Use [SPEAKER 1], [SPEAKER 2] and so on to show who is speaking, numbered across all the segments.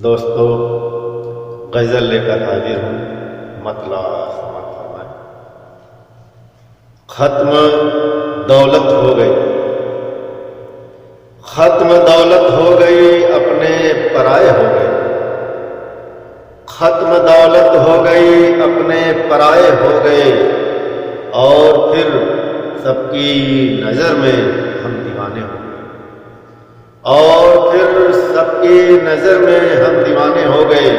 [SPEAKER 1] دوستو غزل لے کر حاضر ہوں، مطلع سماعت فرمائیں۔ ختم دولت ہو گئی، ختم دولت ہو گئی، اپنے پرائے ہو گئے۔ ختم دولت ہو گئی، اپنے پرائے ہو گئے، اور پھر سب کی نظر میں ہم دیوانے ہو گئے، اور پھر سب کی نظر میں ہم دیوانے ہو گئے۔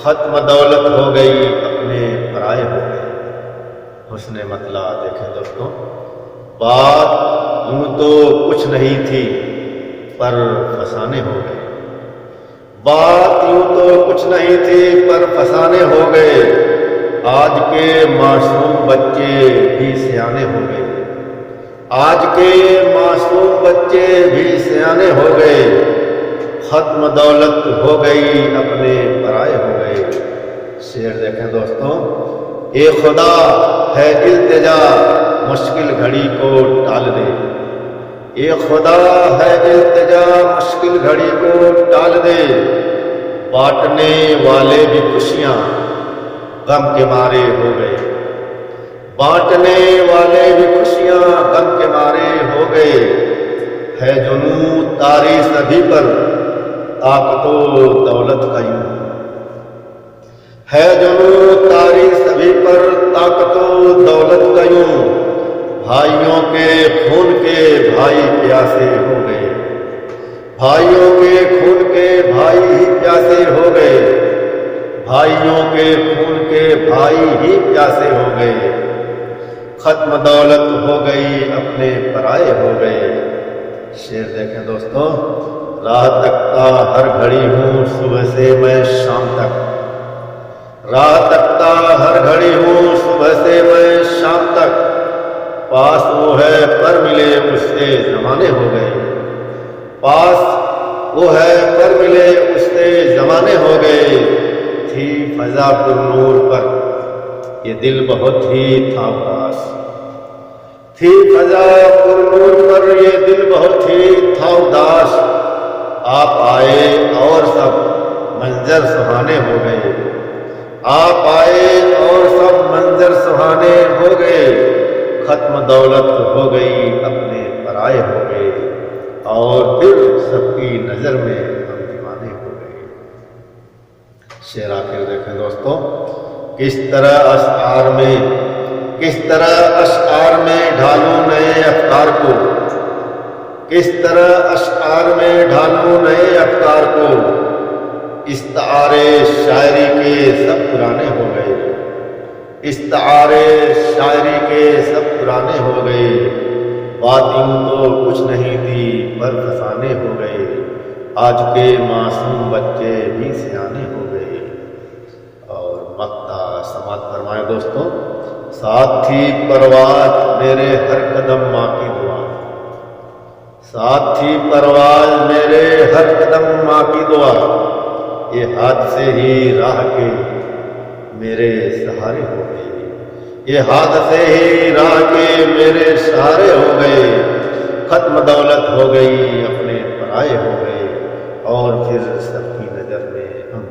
[SPEAKER 1] ختم دولت ہو گئی، اپنے پرائے ہو گئے۔ حسن مطلع دیکھیں دوستوں، بات یوں تو کچھ نہیں تھی پر فسانے ہو گئے۔ بات یوں تو کچھ نہیں تھی پر فسانے ہو گئے۔ آج کے معصوم بچے بھی سیانے ہو گئے، آج کے معصوم بچے بھی سیانے ہو گئے۔ ختم دولت ہو گئی، اپنے پرائے ہو گئے۔ شعر دیکھیں دوستوں، اے خدا ہے التجا مشکل گھڑی کو ٹال دے۔ اے خدا ہے التجا مشکل گھڑی کو ٹال دے۔ بانٹنے والے بھی خوشیاں غم کے مارے ہو گئے، بانٹنے والے بھی خوشیاں غم کے مارے ہو گئے۔ ہے جنوں طاری سبھی پر طاقت و دولت کا یوں، ہے جنوں طاری سبھی پر طاقت و دولت کا یوں۔ بھائیوں کے خون کے بھائی پیاسے ہو گئے، بھائیوں کے خون کے بھائی ہی پیاسے ہو گئے، بھائیوں کے خون کے بھائی ہی پیاسے ہو گئے۔ ختم دولت ہو گئی، اپنے پرائے ہو گئے۔ شعر دیکھیں دوستوں، راہ تکتا ہر گھڑی ہوں صبح سے میں شام تک، راہ تکتا ہر گھڑی ہوں صبح سے میں شام تک۔ پاس وہ ہے پر ملے اس سے زمانے ہو گئے، پاس وہ ہے پر ملے اس سے زمانے ہو گئے۔ تھی فضا پر نور پر یہ دل بہت ہی تھا اداس، تھی فضا پر نور پر یہ دل بہت ہی تھا اداس۔ آپ آئے اور سب منظر سہانے ہو گئے، آپ آئے اور سب منظر سہانے ہو گئے۔ ختم دولت ہو گئی، اپنے پرائے ہو گئے، اور پھر سب کی نظر میں ہم دیوانے ہو گئے۔ شعر آخر دیکھیں دوستوں، کس طرح اشعار میں، کس طرح اشعار میں ڈھالوں نئے افکار کو، کس طرح اشعار میں ڈھالوں نئے افکار کو۔ استعارے شاعری کے سب پرانے ہو گئے، استعارے شاعری کے سب پرانے ہو گئے۔ بات یوں تو کچھ نہیں تھی پر فسانے ہو گئے۔ آج کے معصوم بچے بھی سیانے ہو گئے۔ اور مقطع سماعت فرمائے دوستوں، ساتھ تھی پرواز میرے ہر قدم ماں کی دعا، ساتھ تھی پرواز میرے ہر قدم ماں کی دعا۔ یہ ہاتھ سے ہی راہ کے میرے سہارے ہو گئے، یہ ہاتھ سے ہی راہ کے میرے سہارے ہو گئے۔ ختم دولت ہو گئی، اپنے پرائے ہو گئے، اور پھر سب کی نظر میں ہم